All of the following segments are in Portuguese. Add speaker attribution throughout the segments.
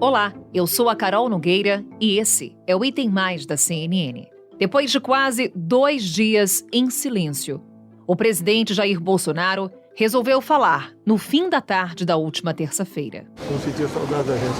Speaker 1: Olá, eu sou a Carol Nogueira e esse é o Item Mais da CNN. Depois de quase 2 dias em silêncio, o presidente Jair Bolsonaro resolveu falar no fim da tarde da última terça-feira.
Speaker 2: Não sentia saudade da gente.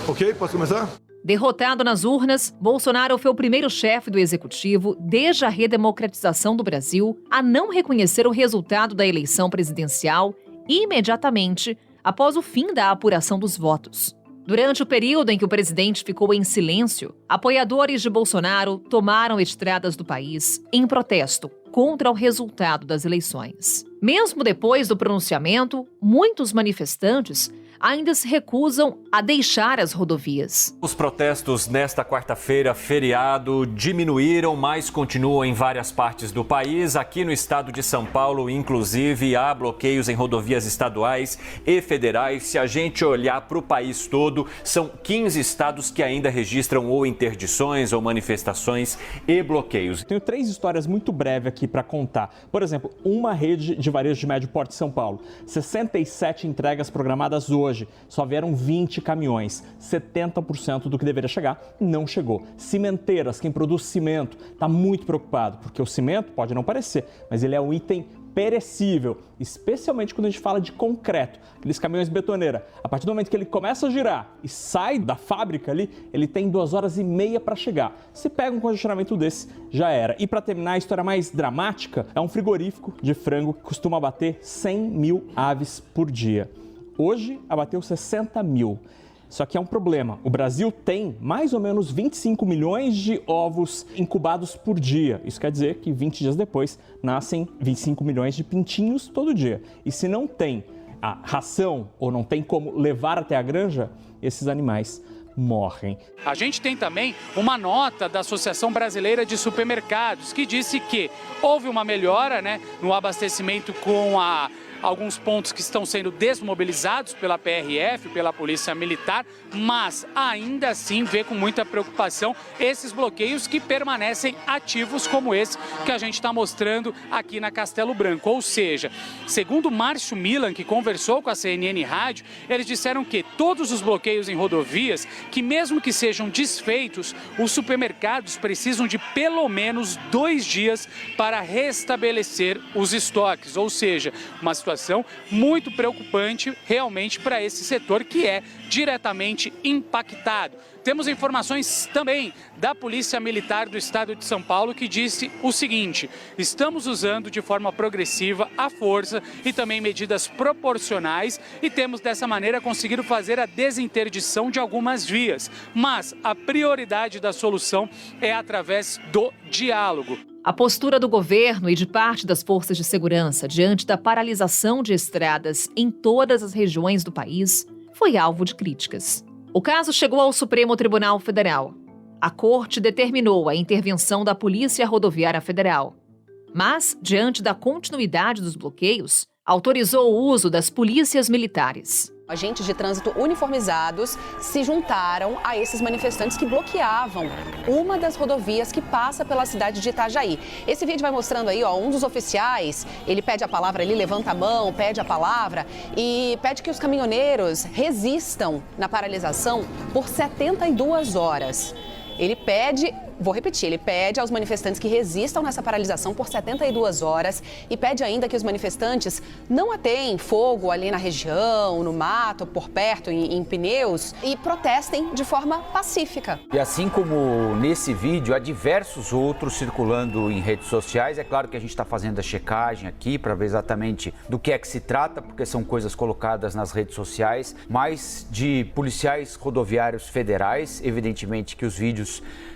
Speaker 2: Ok, posso começar?
Speaker 1: Derrotado nas urnas, Bolsonaro foi o primeiro chefe do executivo desde a redemocratização do Brasil a não reconhecer o resultado da eleição presidencial imediatamente após o fim da apuração dos votos. Durante o período em que o presidente ficou em silêncio, apoiadores de Bolsonaro tomaram estradas do país em protesto contra o resultado das eleições. Mesmo depois do pronunciamento, muitos manifestantes ainda se recusam a deixar as rodovias.
Speaker 3: Os protestos nesta quarta-feira, feriado, diminuíram, mas continuam em várias partes do país. Aqui no estado de São Paulo, inclusive, há bloqueios em rodovias estaduais e federais. Se a gente olhar para o país todo, são 15 estados que ainda registram ou interdições ou manifestações e bloqueios.
Speaker 4: Tenho 3 histórias muito breves aqui para contar. Por exemplo, uma rede de varejo de médio porte de São Paulo. 67 entregas programadas hoje. Só vieram 20 caminhões. 70% do que deveria chegar não chegou. Cimenteiras, quem produz cimento, está muito preocupado, porque o cimento pode não parecer, mas ele é um item perecível, especialmente quando a gente fala de concreto, aqueles caminhões betoneira. A partir do momento que ele começa a girar e sai da fábrica ali, ele tem 2 horas e meia para chegar. Se pega um congestionamento desse, já era. E para terminar, a história mais dramática é um frigorífico de frango que costuma abater 100 mil aves por dia. Hoje, abateu 60 mil. Só que é um problema. O Brasil tem mais ou menos 25 milhões de ovos incubados por dia. Isso quer dizer que 20 dias depois nascem 25 milhões de pintinhos todo dia. E se não tem a ração ou não tem como levar até a granja, esses animais morrem.
Speaker 5: A gente tem também uma nota da Associação Brasileira de Supermercados que disse que houve uma melhora, no abastecimento com alguns pontos que estão sendo desmobilizados pela PRF, pela Polícia Militar, mas ainda assim vê com muita preocupação esses bloqueios que permanecem ativos, como esse que a gente está mostrando aqui na Castelo Branco. Ou seja, segundo Márcio Milan, que conversou com a CNN Rádio, eles disseram que todos os bloqueios em rodovias, que mesmo que sejam desfeitos, os supermercados precisam de pelo menos 2 dias para restabelecer os estoques. Ou seja, uma situação muito preocupante realmente para esse setor que é diretamente impactado. Temos informações também da Polícia Militar do Estado de São Paulo que disse o seguinte: estamos usando de forma progressiva a força e também medidas proporcionais e temos dessa maneira conseguido fazer a desinterdição de algumas vias, mas a prioridade da solução é através do diálogo.
Speaker 1: A postura do governo e de parte das forças de segurança diante da paralisação de estradas em todas as regiões do país foi alvo de críticas. O caso chegou ao Supremo Tribunal Federal. A Corte determinou a intervenção da Polícia Rodoviária Federal. Mas, diante da continuidade dos bloqueios, autorizou o uso das polícias militares.
Speaker 6: Agentes de trânsito uniformizados se juntaram a esses manifestantes que bloqueavam uma das rodovias que passa pela cidade de Itajaí. Esse vídeo vai mostrando aí, um dos oficiais, ele pede a palavra, ele levanta a mão, pede a palavra e pede que os caminhoneiros resistam na paralisação por 72 horas. Ele pede, vou repetir, ele pede aos manifestantes que resistam nessa paralisação por 72 horas e pede ainda que os manifestantes não ateiem fogo ali na região, no mato, por perto, em pneus e protestem de forma pacífica.
Speaker 7: E assim como nesse vídeo, há diversos outros circulando em redes sociais. É claro que a gente está fazendo a checagem aqui para ver exatamente do que é que se trata, porque são coisas colocadas nas redes sociais, mas de policiais rodoviários federais. Evidentemente que os vídeos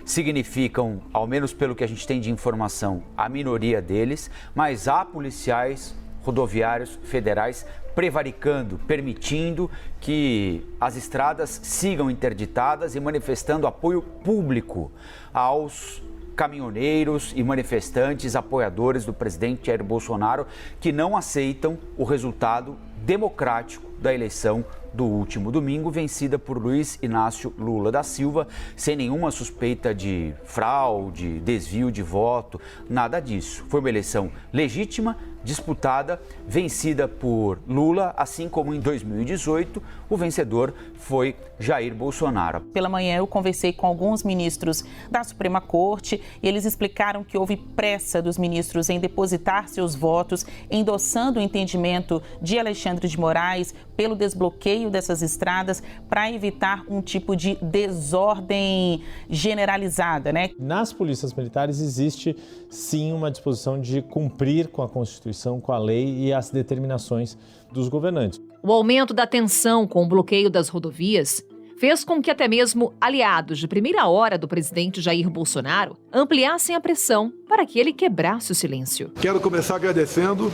Speaker 7: significam, ao menos pelo que a gente tem de informação, a minoria deles, mas há policiais rodoviários federais prevaricando, permitindo que as estradas sigam interditadas e manifestando apoio público aos caminhoneiros e manifestantes apoiadores do presidente Jair Bolsonaro que não aceitam o resultado democrático da eleição do último domingo, vencida por Luiz Inácio Lula da Silva, sem nenhuma suspeita de fraude, desvio de voto, nada disso. Foi uma eleição legítima, disputada, vencida por Lula, assim como em 2018, o vencedor foi Jair Bolsonaro.
Speaker 2: Pela manhã eu conversei com alguns ministros da Suprema Corte e eles explicaram que houve pressa dos ministros em depositar seus votos, endossando o entendimento de Alexandre de Moraes pelo desbloqueio dessas estradas para evitar um tipo de desordem generalizada, né?
Speaker 8: Nas polícias militares existe sim uma disposição de cumprir com a Constituição, com a lei e as determinações dos governantes.
Speaker 1: O aumento da tensão com o bloqueio das rodovias fez com que até mesmo aliados de primeira hora do presidente Jair Bolsonaro ampliassem a pressão para que ele quebrasse o silêncio.
Speaker 9: Quero começar agradecendo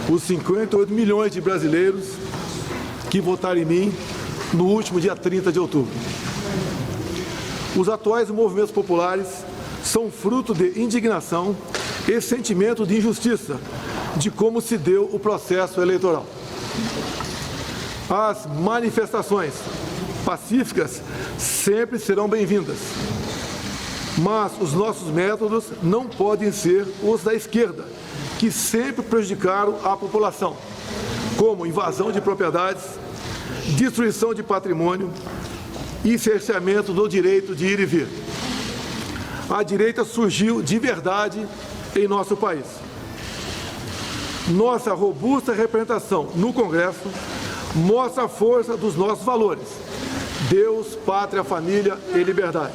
Speaker 9: os 58 milhões de brasileiros que votaram em mim no último dia 30 de outubro. Os atuais movimentos populares são fruto de indignação e sentimento de injustiça de como se deu o processo eleitoral. As manifestações pacíficas sempre serão bem-vindas, mas os nossos métodos não podem ser os da esquerda, que sempre prejudicaram a população, como invasão de propriedades, destruição de patrimônio e cerceamento do direito de ir e vir. A direita surgiu de verdade em nosso país. Nossa robusta representação no Congresso mostra a força dos nossos valores: Deus, pátria, família e liberdade.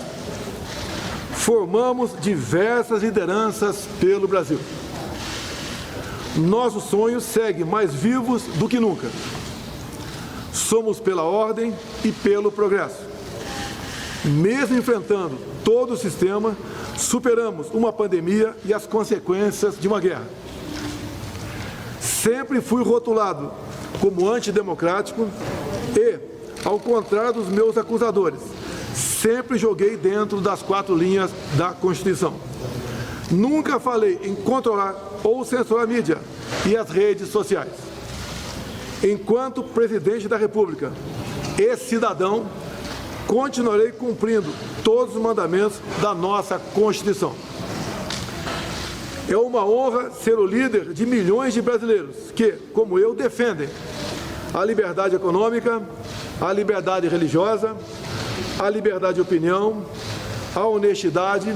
Speaker 9: Formamos diversas lideranças pelo Brasil. Nossos sonhos seguem mais vivos do que nunca. Somos pela ordem e pelo progresso. Mesmo enfrentando todo o sistema, superamos uma pandemia e as consequências de uma guerra. Sempre fui rotulado como antidemocrático e, ao contrário dos meus acusadores, sempre joguei dentro das 4 linhas da Constituição. Nunca falei em controlar ou censurar a mídia e as redes sociais. Enquanto presidente da República e cidadão, continuarei cumprindo todos os mandamentos da nossa Constituição. É uma honra ser o líder de milhões de brasileiros que, como eu, defendem a liberdade econômica, a liberdade religiosa, a liberdade de opinião, a honestidade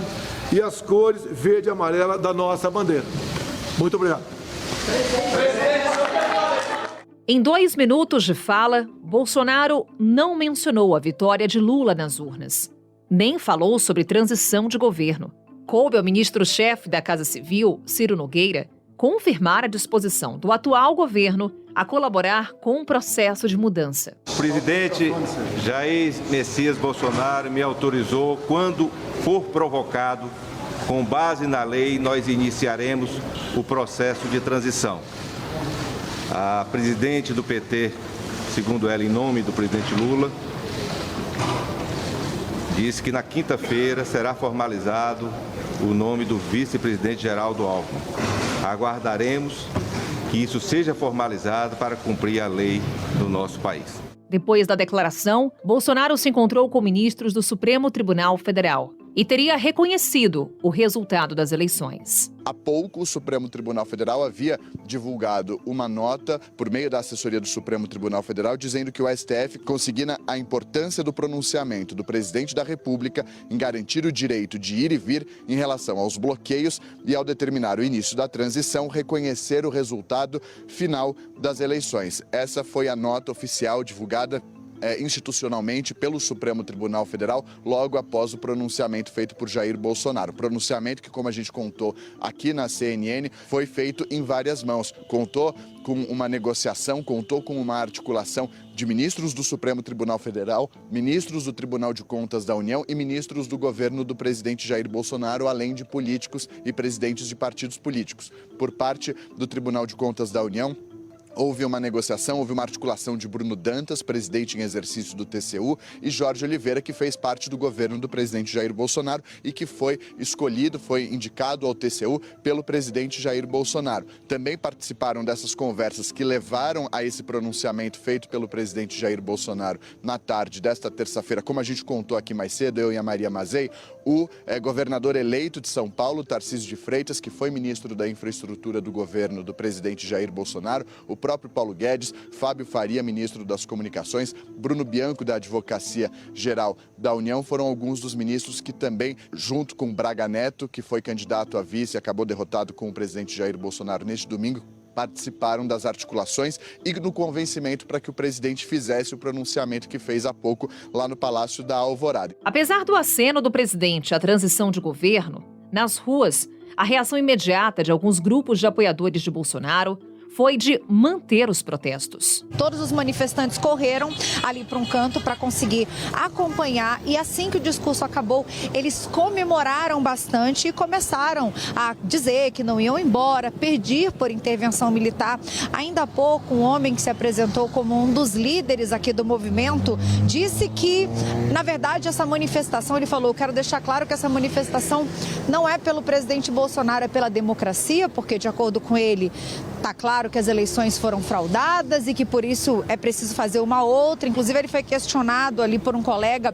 Speaker 9: e as cores verde e amarela da nossa bandeira. Muito obrigado.
Speaker 1: Em 2 minutos de fala, Bolsonaro não mencionou a vitória de Lula nas urnas, nem falou sobre transição de governo. Coube ao ministro-chefe da Casa Civil, Ciro Nogueira, confirmar a disposição do atual governo a colaborar com o processo de mudança.
Speaker 10: O presidente Jair Messias Bolsonaro me autorizou, quando for provocado, com base na lei, nós iniciaremos o processo de transição. A presidente do PT, segundo ela, em nome do presidente Lula, disse que na quinta-feira será formalizado o nome do vice-presidente Geraldo Alckmin. Aguardaremos que isso seja formalizado para cumprir a lei do nosso país.
Speaker 1: Depois da declaração, Bolsonaro se encontrou com ministros do Supremo Tribunal Federal e teria reconhecido o resultado das eleições.
Speaker 11: Há pouco, o Supremo Tribunal Federal havia divulgado uma nota por meio da assessoria do Supremo Tribunal Federal dizendo que o STF consigna a importância do pronunciamento do presidente da República em garantir o direito de ir e vir em relação aos bloqueios e, ao determinar o início da transição, reconhecer o resultado final das eleições. Essa foi a nota oficial divulgada institucionalmente pelo Supremo Tribunal Federal logo após o pronunciamento feito por Jair Bolsonaro. Pronunciamento que, como a gente contou aqui na CNN, foi feito em várias mãos. Contou com uma negociação, contou com uma articulação de ministros do Supremo Tribunal Federal, ministros do Tribunal de Contas da União e ministros do governo do presidente Jair Bolsonaro, além de políticos e presidentes de partidos políticos. Por parte do Tribunal de Contas da União, Houve uma negociação, houve uma articulação de Bruno Dantas, presidente em exercício do TCU, e Jorge Oliveira, que fez parte do governo do presidente Jair Bolsonaro e que foi escolhido, foi indicado ao TCU pelo presidente Jair Bolsonaro. Também participaram dessas conversas que levaram a esse pronunciamento feito pelo presidente Jair Bolsonaro na tarde desta terça-feira, como a gente contou aqui mais cedo, eu e a Maria Mazei, o governador eleito de São Paulo, Tarcísio de Freitas, que foi ministro da Infraestrutura do governo do presidente Jair Bolsonaro, o próprio Paulo Guedes, Fábio Faria, ministro das Comunicações, Bruno Bianco, da Advocacia Geral da União, foram alguns dos ministros que também, junto com Braga Neto, que foi candidato a vice e acabou derrotado com o presidente Jair Bolsonaro neste domingo, participaram das articulações e no convencimento para que o presidente fizesse o pronunciamento que fez há pouco lá no Palácio da Alvorada.
Speaker 1: Apesar do aceno do presidente à transição de governo, nas ruas, a reação imediata de alguns grupos de apoiadores de Bolsonaro foi de manter os protestos.
Speaker 12: Todos os manifestantes correram ali para um canto para conseguir acompanhar e assim que o discurso acabou, eles comemoraram bastante e começaram a dizer que não iam embora, pedir por intervenção militar. Ainda há pouco, um homem que se apresentou como um dos líderes aqui do movimento disse que, na verdade, essa manifestação, ele falou, quero deixar claro que essa manifestação não é pelo presidente Bolsonaro, é pela democracia, porque, de acordo com ele, está claro que as eleições foram fraudadas e que por isso é preciso fazer uma outra. Inclusive, ele foi questionado ali por um colega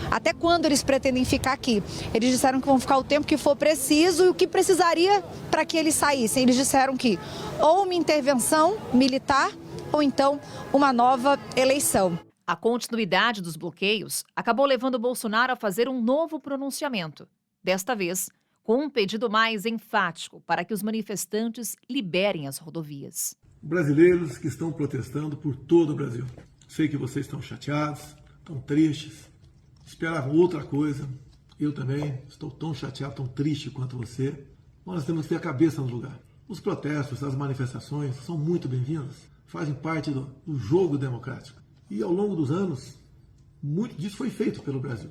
Speaker 12: até quando eles pretendem ficar aqui. Eles disseram que vão ficar o tempo que for preciso e o que precisaria para que eles saíssem. Eles disseram que ou uma intervenção militar ou então uma nova eleição.
Speaker 1: A continuidade dos bloqueios acabou levando Bolsonaro a fazer um novo pronunciamento. Desta vez, com um pedido mais enfático para que os manifestantes liberem as rodovias.
Speaker 9: Brasileiros que estão protestando por todo o Brasil. Sei que vocês estão chateados, estão tristes, esperavam outra coisa. Eu também estou tão chateado, tão triste quanto você. Nós temos que ter a cabeça no lugar. Os protestos, as manifestações são muito bem-vindas, fazem parte do jogo democrático. E ao longo dos anos, muito disso foi feito pelo Brasil.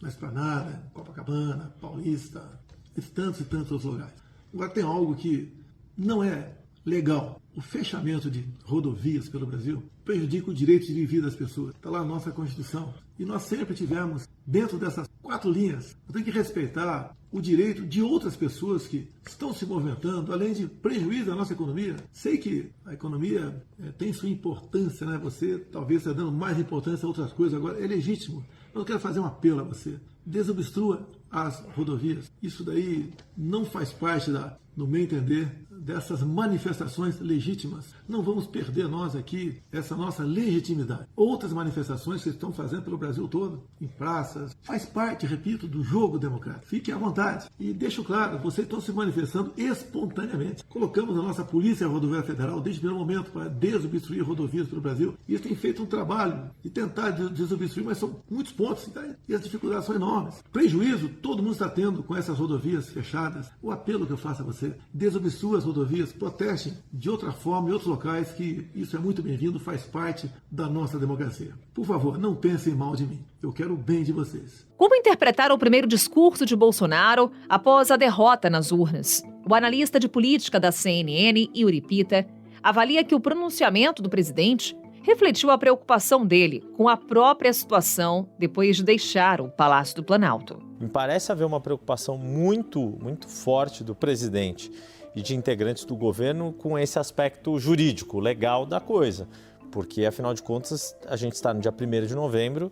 Speaker 9: Na Esplanada, Copacabana, Paulista, e tantos outros lugares. Agora tem algo que não é legal. O fechamento de rodovias pelo Brasil prejudica o direito de vida das pessoas. Está lá a nossa Constituição. E nós sempre tivemos, dentro dessas 4 linhas, tem que respeitar o direito de outras pessoas que estão se movimentando, além de prejuízo à nossa economia. Sei que a economia tem sua importância, né? Você talvez está dando mais importância a outras coisas. Agora, é legítimo. Eu quero fazer um apelo a você. Desobstrua as rodovias. Isso daí não faz parte, no meu entender, dessas manifestações legítimas. Não vamos perder nós aqui essa nossa legitimidade. Outras manifestações que estão fazendo pelo Brasil todo, em praças, faz parte, repito, do jogo democrático. Fiquem à vontade. E deixo claro, vocês estão se manifestando espontaneamente. Colocamos a nossa Polícia Rodoviária Federal desde o primeiro momento para desobstruir rodovias pelo Brasil. E eles têm feito um trabalho de tentar desobstruir, mas são muitos pontos. E as dificuldades são enormes. Prejuízo todo mundo está tendo com essas rodovias fechadas. O apelo que eu faço a você, desobstrua as rodovias, protestem de outra forma em outros locais, que isso é muito bem-vindo, faz parte da nossa democracia. Por favor, não pensem mal de mim. Eu quero o bem de vocês.
Speaker 1: Como interpretar o primeiro discurso de Bolsonaro após a derrota nas urnas? O analista de política da CNN, Yuri Pita, avalia que o pronunciamento do presidente refletiu a preocupação dele com a própria situação depois de deixar o Palácio do Planalto.
Speaker 8: Me parece haver uma preocupação muito forte do presidente e de integrantes do governo com esse aspecto jurídico, legal da coisa. Porque, afinal de contas, a gente está no dia 1º de novembro,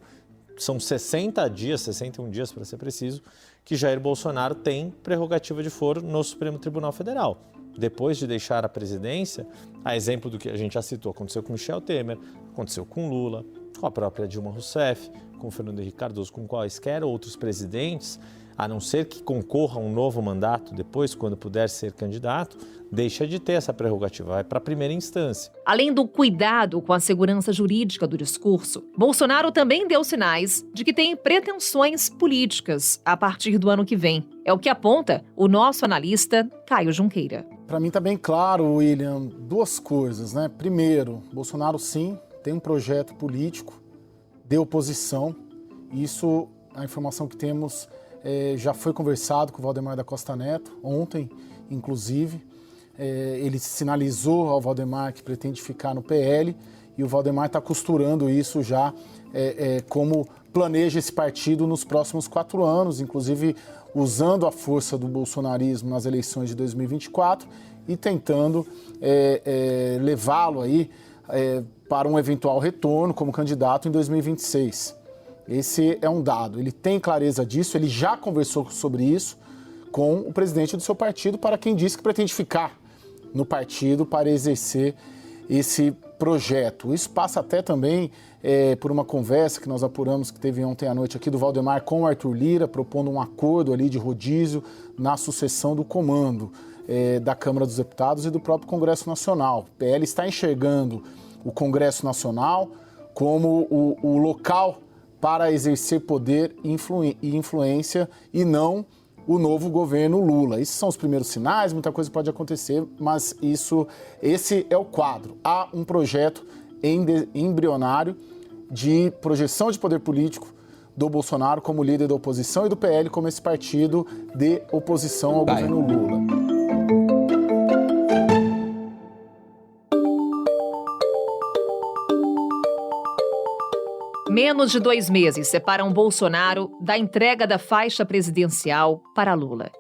Speaker 8: são 61 dias para ser preciso, que Jair Bolsonaro tem prerrogativa de foro no Supremo Tribunal Federal. Depois de deixar a presidência, a exemplo do que a gente já citou, aconteceu com Michel Temer, aconteceu com Lula, com a própria Dilma Rousseff, com Fernando Henrique Cardoso, com quaisquer outros presidentes, a não ser que concorra a um novo mandato depois, quando puder ser candidato, deixa de ter essa prerrogativa, vai para a primeira instância.
Speaker 1: Além do cuidado com a segurança jurídica do discurso, Bolsonaro também deu sinais de que tem pretensões políticas a partir do ano que vem. É o que aponta o nosso analista Caio Junqueira.
Speaker 13: Para mim está bem claro, William, 2 coisas, né? Primeiro, Bolsonaro sim tem um projeto político de oposição. Isso, a informação que temos, já foi conversado com o Valdemar da Costa Neto, ontem, inclusive. ele sinalizou ao Valdemar que pretende ficar no PL e o Valdemar está costurando isso já como planeja esse partido nos próximos 4 anos, inclusive usando a força do bolsonarismo nas eleições de 2024 e tentando levá-lo aí para um eventual retorno como candidato em 2026. Esse é um dado. Ele tem clareza disso, ele já conversou sobre isso com o presidente do seu partido, para quem disse que pretende ficar no partido para exercer esse projeto. Isso passa até também por uma conversa que nós apuramos, que teve ontem à noite aqui, do Valdemar com o Arthur Lira, propondo um acordo ali de rodízio na sucessão do comando da Câmara dos Deputados e do próprio Congresso Nacional. O PL está enxergando o Congresso Nacional como o local para exercer poder e influência e não o novo governo Lula. Esses são os primeiros sinais, muita coisa pode acontecer, mas esse é o quadro. Há um projeto embrionário de projeção de poder político do Bolsonaro como líder da oposição e do PL como esse partido de oposição ao governo Lula.
Speaker 1: Menos de 2 meses separam Bolsonaro da entrega da faixa presidencial para Lula.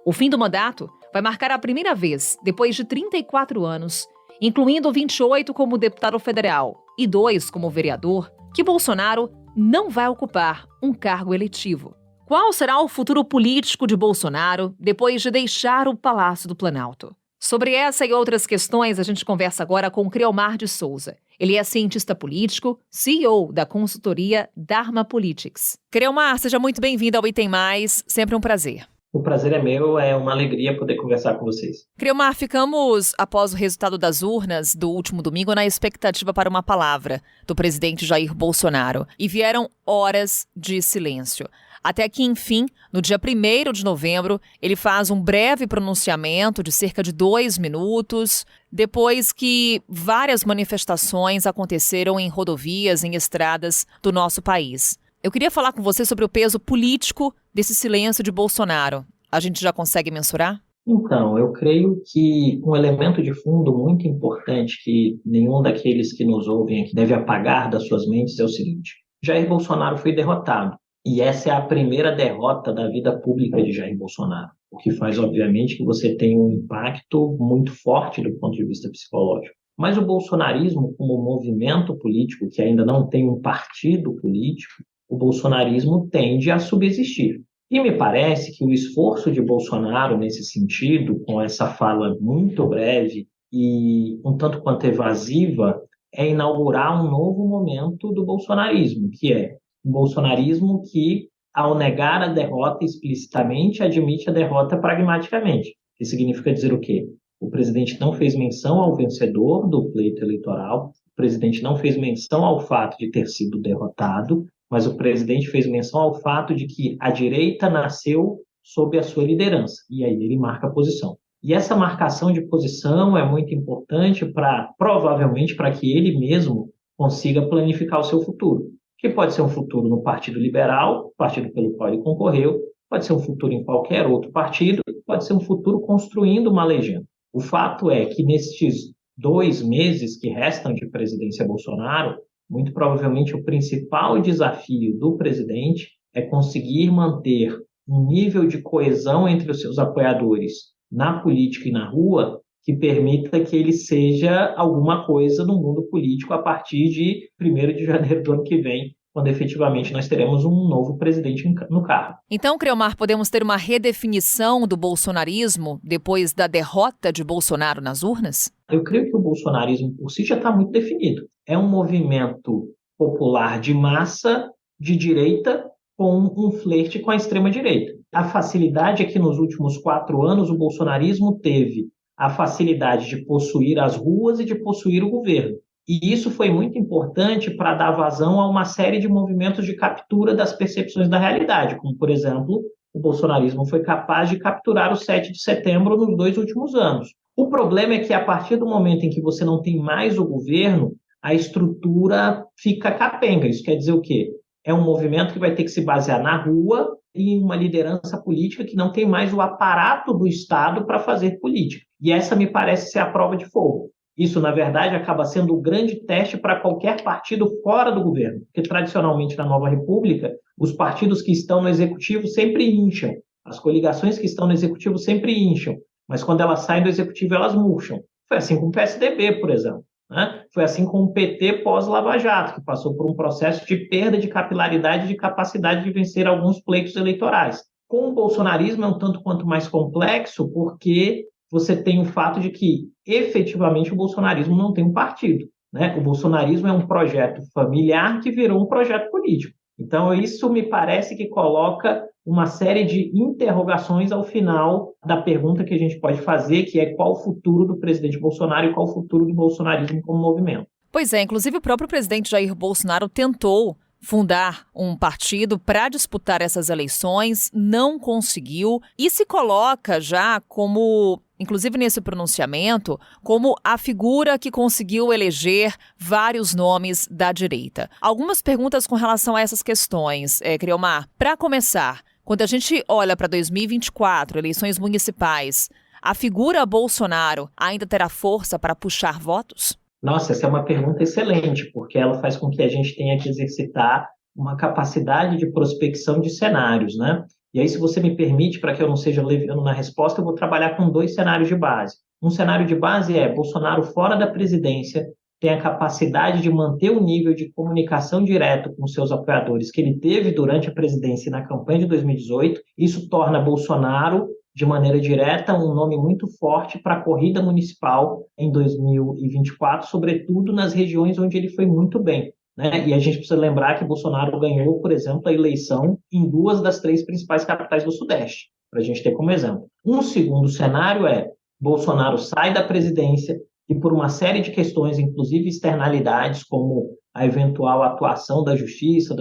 Speaker 1: O fim do mandato vai marcar a primeira vez, depois de 34 anos, incluindo 28 como deputado federal e 2 como vereador, que Bolsonaro não vai ocupar um cargo eletivo. Qual será o futuro político de Bolsonaro depois de deixar o Palácio do Planalto? Sobre essa e outras questões, a gente conversa agora com Creomar de Souza. Ele é cientista político, CEO da consultoria Dharma Politics. Creomar, seja muito bem-vindo ao Item Mais, sempre um prazer.
Speaker 14: O prazer é meu, é uma alegria poder conversar com vocês.
Speaker 1: Creomar, ficamos, após o resultado das urnas do último domingo, na expectativa para uma palavra do presidente Jair Bolsonaro. E vieram horas de silêncio. Até que, enfim, no dia 1º de novembro, ele faz um breve pronunciamento de cerca de 2 minutos, depois que várias manifestações aconteceram em rodovias, em estradas do nosso país. Eu queria falar com você sobre o peso político desse silêncio de Bolsonaro. A gente já consegue mensurar?
Speaker 14: Então, eu creio que um elemento de fundo muito importante que nenhum daqueles que nos ouvem aqui deve apagar das suas mentes é o seguinte: Jair Bolsonaro foi derrotado. E essa é a primeira derrota da vida pública de Jair Bolsonaro, o que faz, obviamente, que você tenha um impacto muito forte do ponto de vista psicológico. Mas o bolsonarismo, como movimento político que ainda não tem um partido político, o bolsonarismo tende a subsistir. E me parece que o esforço de Bolsonaro nesse sentido, com essa fala muito breve e um tanto quanto evasiva, é inaugurar um novo momento do bolsonarismo, que é um bolsonarismo que, ao negar a derrota explicitamente, admite a derrota pragmaticamente. Que significa dizer o quê? O presidente não fez menção ao vencedor do pleito eleitoral, o presidente não fez menção ao fato de ter sido derrotado, mas o presidente fez menção ao fato de que a direita nasceu sob a sua liderança, e aí ele marca a posição. E essa marcação de posição é muito importante provavelmente para que ele mesmo consiga planificar o seu futuro, que pode ser um futuro no Partido Liberal, partido pelo qual ele concorreu, pode ser um futuro em qualquer outro partido, pode ser um futuro construindo uma legenda. O fato é que nestes 2 meses que restam de presidência Bolsonaro, muito provavelmente o principal desafio do presidente é conseguir manter um nível de coesão entre os seus apoiadores na política e na rua que permita que ele seja alguma coisa no mundo político a partir de 1º de janeiro do ano que vem, quando efetivamente nós teremos um novo presidente no cargo.
Speaker 1: Então, Creomar, podemos ter uma redefinição do bolsonarismo depois da derrota de Bolsonaro nas urnas?
Speaker 14: Eu creio que o bolsonarismo por si já está muito definido. É um movimento popular de massa, de direita, com um flerte com a extrema-direita. A facilidade é que nos últimos 4 anos o bolsonarismo teve a facilidade de possuir as ruas e de possuir o governo. E isso foi muito importante para dar vazão a uma série de movimentos de captura das percepções da realidade, como, por exemplo, o bolsonarismo foi capaz de capturar o 7 de setembro nos 2 últimos anos. O problema é que, a partir do momento em que você não tem mais o governo, a estrutura fica capenga. Isso quer dizer o quê? É um movimento que vai ter que se basear na rua e em uma liderança política que não tem mais o aparato do Estado para fazer política. E essa me parece ser a prova de fogo. Isso, na verdade, acaba sendo o grande teste para qualquer partido fora do governo, porque tradicionalmente na Nova República, os partidos que estão no executivo sempre incham, as coligações que estão no executivo sempre incham, mas quando elas saem do executivo, elas murcham. Foi assim com o PSDB, por exemplo. Né? Foi assim com o PT pós-Lava Jato, que passou por um processo de perda de capilaridade e de capacidade de vencer alguns pleitos eleitorais. Com o bolsonarismo é um tanto quanto mais complexo, porque você tem o fato de que, efetivamente, o bolsonarismo não tem um partido. Né? O bolsonarismo é um projeto familiar que virou um projeto político. Então, isso me parece que coloca uma série de interrogações ao final da pergunta que a gente pode fazer, que é qual o futuro do presidente Bolsonaro e qual o futuro do bolsonarismo como movimento.
Speaker 1: Pois é, inclusive o próprio presidente Jair Bolsonaro tentou fundar um partido para disputar essas eleições, não conseguiu e se coloca já como, inclusive nesse pronunciamento, como a figura que conseguiu eleger vários nomes da direita. Algumas perguntas com relação a essas questões, Criomar. Para começar, quando a gente olha para 2024, eleições municipais, a figura Bolsonaro ainda terá força para puxar votos?
Speaker 14: Nossa, essa é uma pergunta excelente, porque ela faz com que a gente tenha que exercitar uma capacidade de prospecção de cenários, né? E aí, se você me permite, para que eu não seja leviano na resposta, eu vou trabalhar com 2 cenários de base. Um cenário de base é Bolsonaro fora da presidência tem a capacidade de manter o nível de comunicação direto com seus apoiadores que ele teve durante a presidência e na campanha de 2018. Isso torna Bolsonaro, de maneira direta, um nome muito forte para a corrida municipal em 2024, sobretudo nas regiões onde ele foi muito bem. Né? E a gente precisa lembrar que Bolsonaro ganhou, por exemplo, a eleição em 2 das 3 principais capitais do Sudeste, para a gente ter como exemplo. Um segundo cenário é Bolsonaro sai da presidência e por uma série de questões, inclusive externalidades, como a eventual atuação da justiça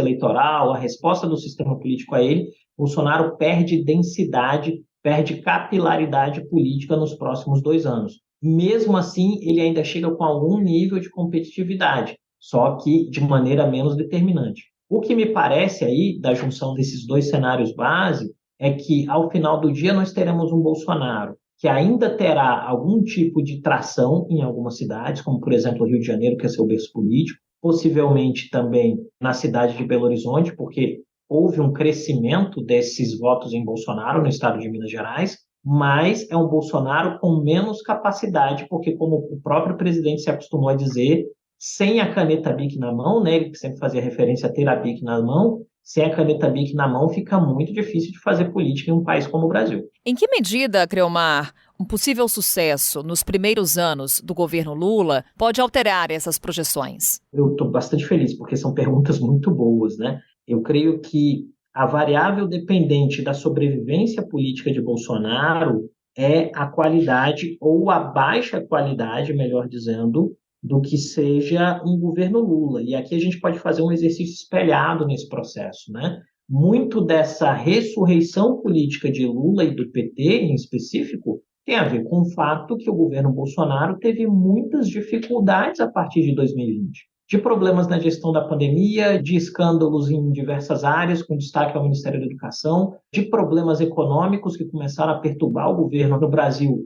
Speaker 14: eleitoral, a resposta do sistema político a ele, Bolsonaro perde densidade, perde capilaridade política nos próximos 2 anos. Mesmo assim, ele ainda chega com algum nível de competitividade, só que de maneira menos determinante. O que me parece aí, da junção desses 2 cenários base, é que ao final do dia nós teremos um Bolsonaro que ainda terá algum tipo de tração em algumas cidades, como por exemplo o Rio de Janeiro, que é seu berço político, possivelmente também na cidade de Belo Horizonte, porque houve um crescimento desses votos em Bolsonaro no estado de Minas Gerais, mas é um Bolsonaro com menos capacidade, porque como o próprio presidente se acostumou a dizer, sem a caneta BIC na mão, né, ele sempre fazia referência a ter a BIC na mão, sem a caneta BIC na mão fica muito difícil de fazer política em um país como o Brasil.
Speaker 1: Em que medida, Criomar, um possível sucesso nos primeiros anos do governo Lula pode alterar essas projeções?
Speaker 14: Eu estou bastante feliz, porque são perguntas muito boas, né? Eu creio que a variável dependente da sobrevivência política de Bolsonaro é a qualidade, ou a baixa qualidade, melhor dizendo, do que seja um governo Lula. E aqui a gente pode fazer um exercício espelhado nesse processo, né? Muito dessa ressurreição política de Lula e do PT, em específico, tem a ver com o fato que o governo Bolsonaro teve muitas dificuldades a partir de 2020. De problemas na gestão da pandemia, de escândalos em diversas áreas, com destaque ao Ministério da Educação, de problemas econômicos que começaram a perturbar o governo no Brasil,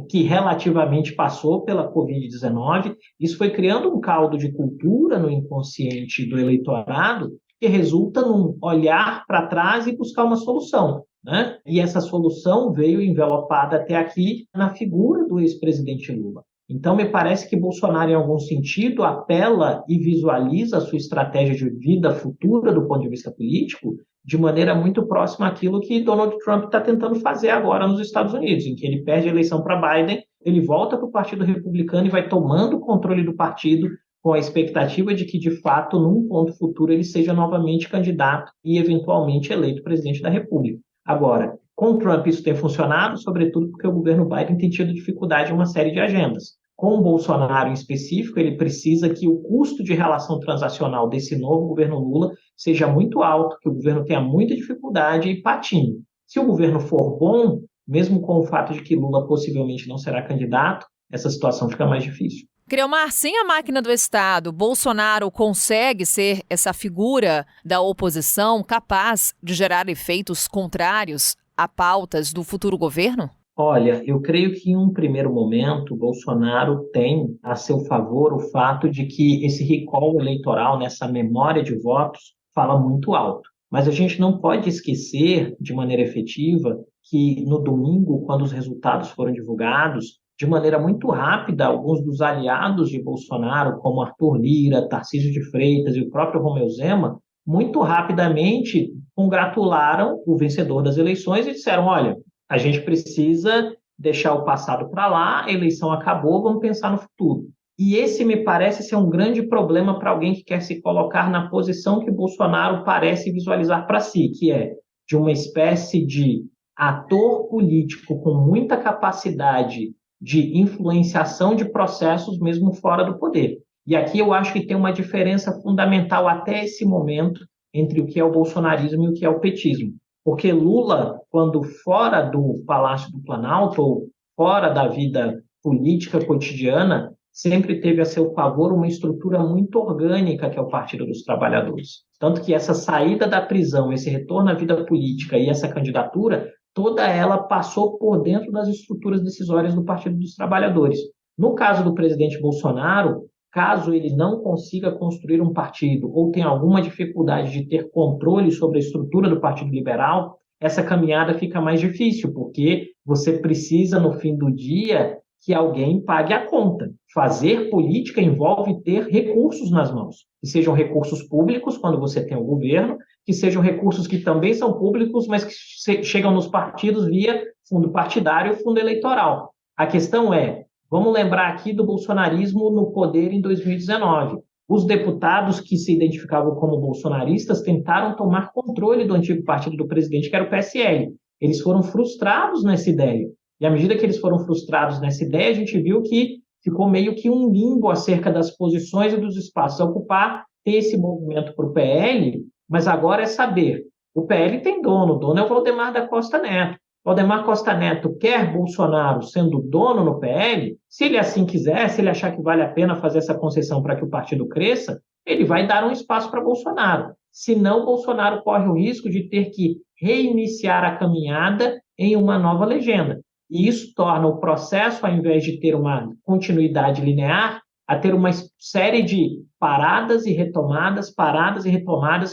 Speaker 14: que relativamente passou pela Covid-19. Isso foi criando um caldo de cultura no inconsciente do eleitorado que resulta num olhar para trás e buscar uma solução, né? E essa solução veio envelopada até aqui na figura do ex-presidente Lula. Então, me parece que Bolsonaro, em algum sentido, apela e visualiza a sua estratégia de vida futura do ponto de vista político de maneira muito próxima àquilo que Donald Trump está tentando fazer agora nos Estados Unidos, em que ele perde a eleição para Biden, ele volta para o Partido Republicano e vai tomando o controle do partido com a expectativa de que, de fato, num ponto futuro, ele seja novamente candidato e, eventualmente, eleito presidente da República. Agora, com Trump isso tem funcionado, sobretudo porque o governo Biden tem tido dificuldade em uma série de agendas. Com o Bolsonaro em específico, ele precisa que o custo de relação transacional desse novo governo Lula seja muito alto, que o governo tenha muita dificuldade e patine. Se o governo for bom, mesmo com o fato de que Lula possivelmente não será candidato, essa situação fica mais difícil.
Speaker 1: Criomar, sem a máquina do Estado, Bolsonaro consegue ser essa figura da oposição capaz de gerar efeitos contrários a pautas do futuro governo?
Speaker 14: Olha, eu creio que em um primeiro momento, Bolsonaro tem a seu favor o fato de que esse recall eleitoral, nessa memória de votos, fala muito alto. Mas a gente não pode esquecer, de maneira efetiva, que no domingo, quando os resultados foram divulgados, de maneira muito rápida, alguns dos aliados de Bolsonaro, como Arthur Lira, Tarcísio de Freitas e o próprio Romeu Zema, muito rapidamente congratularam o vencedor das eleições e disseram: olha, a gente precisa deixar o passado para lá, a eleição acabou, vamos pensar no futuro. E esse me parece ser um grande problema para alguém que quer se colocar na posição que Bolsonaro parece visualizar para si, que é de uma espécie de ator político com muita capacidade de influenciação de processos mesmo fora do poder. E aqui eu acho que tem uma diferença fundamental até esse momento entre o que é o bolsonarismo e o que é o petismo. Porque Lula, quando fora do Palácio do Planalto, ou fora da vida política cotidiana, sempre teve a seu favor uma estrutura muito orgânica, que é o Partido dos Trabalhadores. Tanto que essa saída da prisão, esse retorno à vida política e essa candidatura, toda ela passou por dentro das estruturas decisórias do Partido dos Trabalhadores. No caso do presidente Bolsonaro, caso ele não consiga construir um partido ou tenha alguma dificuldade de ter controle sobre a estrutura do Partido Liberal, essa caminhada fica mais difícil, porque você precisa, no fim do dia, que alguém pague a conta. Fazer política envolve ter recursos nas mãos, que sejam recursos públicos, quando você tem o governo, que sejam recursos que também são públicos, mas que chegam nos partidos via fundo partidário e fundo eleitoral. A questão é, vamos lembrar aqui do bolsonarismo no poder em 2019. Os deputados que se identificavam como bolsonaristas tentaram tomar controle do antigo partido do presidente, que era o PSL. Eles foram frustrados nessa ideia. E à medida que eles foram frustrados nessa ideia, a gente viu que ficou meio que um limbo acerca das posições e dos espaços a ocupar. Tem esse movimento para o PL, mas agora é saber. O PL tem dono, o dono é o Valdemar da Costa Neto. Valdemar Costa Neto quer Bolsonaro sendo dono no PL, se ele assim quiser, se ele achar que vale a pena fazer essa concessão para que o partido cresça, ele vai dar um espaço para Bolsonaro. Senão, Bolsonaro corre o risco de ter que reiniciar a caminhada em uma nova legenda. E isso torna o processo, ao invés de ter uma continuidade linear, a ter uma série de paradas e retomadas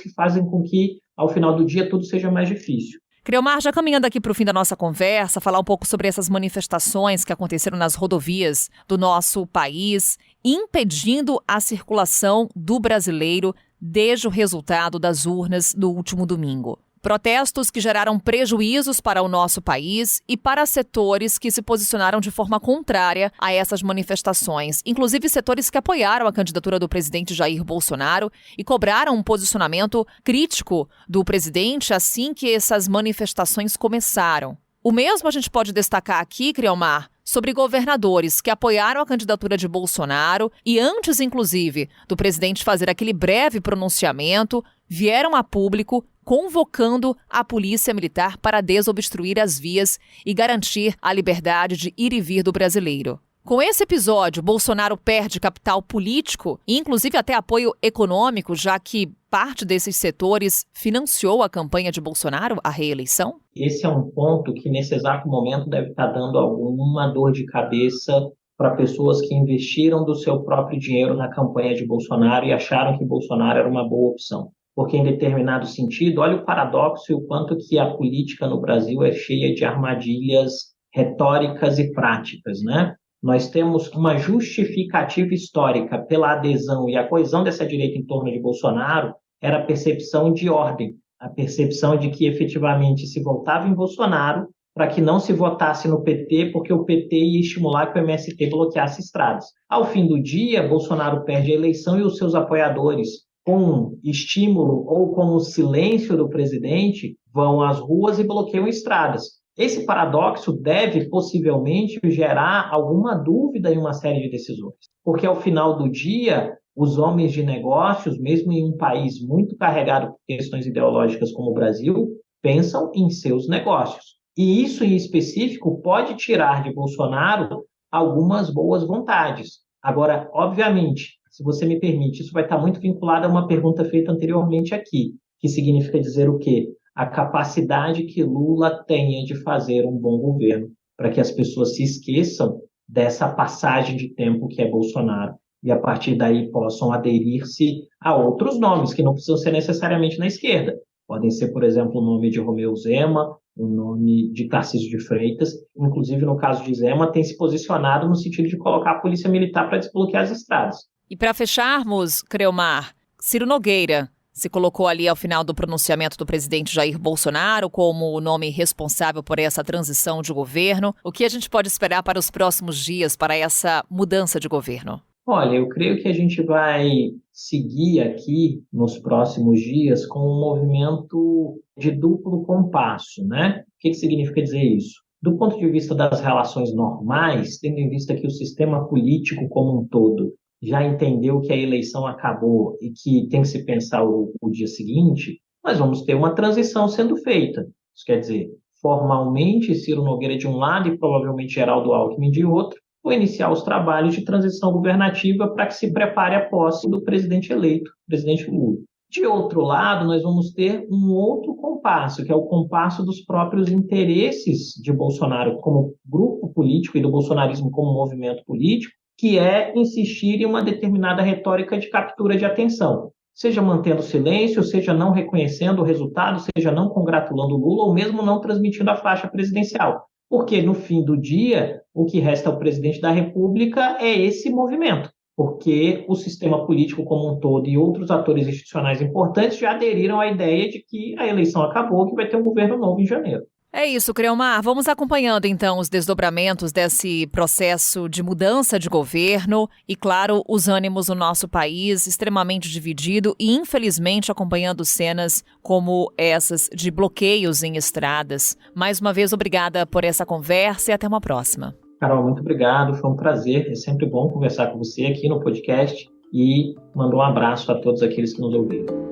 Speaker 14: que fazem com que, ao final do dia, tudo seja mais difícil.
Speaker 1: Criomar, já caminhando aqui para o fim da nossa conversa, falar um pouco sobre essas manifestações que aconteceram nas rodovias do nosso país, impedindo a circulação do brasileiro desde o resultado das urnas do último domingo. Protestos que geraram prejuízos para o nosso país e para setores que se posicionaram de forma contrária a essas manifestações, inclusive setores que apoiaram a candidatura do presidente Jair Bolsonaro e cobraram um posicionamento crítico do presidente assim que essas manifestações começaram. O mesmo a gente pode destacar aqui, Criomar, sobre governadores que apoiaram a candidatura de Bolsonaro e antes, inclusive, do presidente fazer aquele breve pronunciamento, vieram a público convocando a polícia militar para desobstruir as vias e garantir a liberdade de ir e vir do brasileiro. Com esse episódio, Bolsonaro perde capital político e inclusive até apoio econômico, já que parte desses setores financiou a campanha de Bolsonaro à reeleição?
Speaker 14: Esse é um ponto que nesse exato momento deve estar dando alguma dor de cabeça para pessoas que investiram do seu próprio dinheiro na campanha de Bolsonaro e acharam que Bolsonaro era uma boa opção. Porque em determinado sentido, olha o paradoxo e o quanto que a política no Brasil é cheia de armadilhas retóricas e práticas, né? Nós temos uma justificativa histórica pela adesão e a coesão dessa direita em torno de Bolsonaro, era a percepção de ordem, a percepção de que efetivamente se votava em Bolsonaro para que não se votasse no PT, porque o PT ia estimular que o MST bloqueasse estradas. Ao fim do dia, Bolsonaro perde a eleição e os seus apoiadores, com estímulo ou com o silêncio do presidente, vão às ruas e bloqueiam estradas. Esse paradoxo deve possivelmente gerar alguma dúvida em uma série de decisões, porque ao final do dia, os homens de negócios, mesmo em um país muito carregado por questões ideológicas como o Brasil, pensam em seus negócios. E isso em específico pode tirar de Bolsonaro algumas boas vontades. Agora, obviamente, se você me permite, isso vai estar muito vinculado a uma pergunta feita anteriormente aqui, que significa dizer o quê? A capacidade que Lula tenha de fazer um bom governo para que as pessoas se esqueçam dessa passagem de tempo que é Bolsonaro e a partir daí possam aderir-se a outros nomes que não precisam ser necessariamente na esquerda. Podem ser, por exemplo, o nome de Romeu Zema, o nome de Tarcísio de Freitas. Inclusive, no caso de Zema, tem se posicionado no sentido de colocar a polícia militar para desbloquear as estradas.
Speaker 1: E para fecharmos, Creomar, Ciro Nogueira se colocou ali ao final do pronunciamento do presidente Jair Bolsonaro como o nome responsável por essa transição de governo. O que a gente pode esperar para os próximos dias, para essa mudança de governo?
Speaker 14: Olha, eu creio que a gente vai seguir aqui nos próximos dias com um movimento de duplo compasso, né? O que significa dizer isso? Do ponto de vista das relações normais, tendo em vista que o sistema político como um todo já entendeu que a eleição acabou e que tem que se pensar o dia seguinte, nós vamos ter uma transição sendo feita. Isso quer dizer, formalmente, Ciro Nogueira de um lado e provavelmente Geraldo Alckmin de outro, vão iniciar os trabalhos de transição governativa para que se prepare a posse do presidente eleito, presidente Lula. De outro lado, nós vamos ter um outro compasso, que é o compasso dos próprios interesses de Bolsonaro como grupo político e do bolsonarismo como movimento político, que é insistir em uma determinada retórica de captura de atenção, seja mantendo silêncio, seja não reconhecendo o resultado, seja não congratulando Lula ou mesmo não transmitindo a faixa presidencial. Porque, no fim do dia, o que resta ao presidente da República é esse movimento, porque o sistema político como um todo e outros atores institucionais importantes já aderiram à ideia de que a eleição acabou, que vai ter um governo novo em janeiro.
Speaker 1: É isso, Creomar. Vamos acompanhando, então, os desdobramentos desse processo de mudança de governo e, claro, os ânimos no nosso país extremamente dividido e, infelizmente, acompanhando cenas como essas de bloqueios em estradas. Mais uma vez, obrigada por essa conversa e até uma próxima.
Speaker 14: Carol, muito obrigado. Foi um prazer. É sempre bom conversar com você aqui no podcast e mando um abraço a todos aqueles que nos ouviram.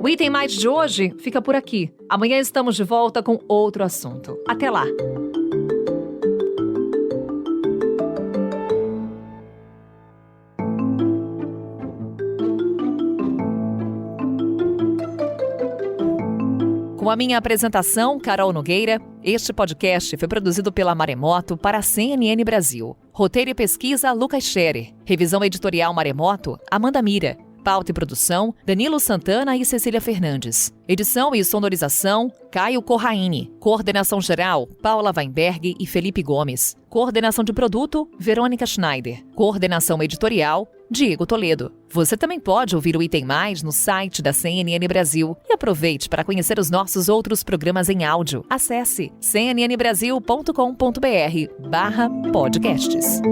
Speaker 1: O Item Mais de hoje fica por aqui. Amanhã estamos de volta com outro assunto. Até lá! Com a minha apresentação, Carol Nogueira, este podcast foi produzido pela Maremoto para a CNN Brasil. Roteiro e pesquisa, Lucas Scherer. Revisão editorial Maremoto, Amanda Mira. Pauta e produção, Danilo Santana e Cecília Fernandes. Edição e sonorização, Caio Corraine. Coordenação geral, Paula Weinberg e Felipe Gomes. Coordenação de produto, Verônica Schneider. Coordenação editorial, Diego Toledo. Você também pode ouvir o Item Mais no site da CNN Brasil. E aproveite para conhecer os nossos outros programas em áudio. Acesse cnnbrasil.com.br/podcasts.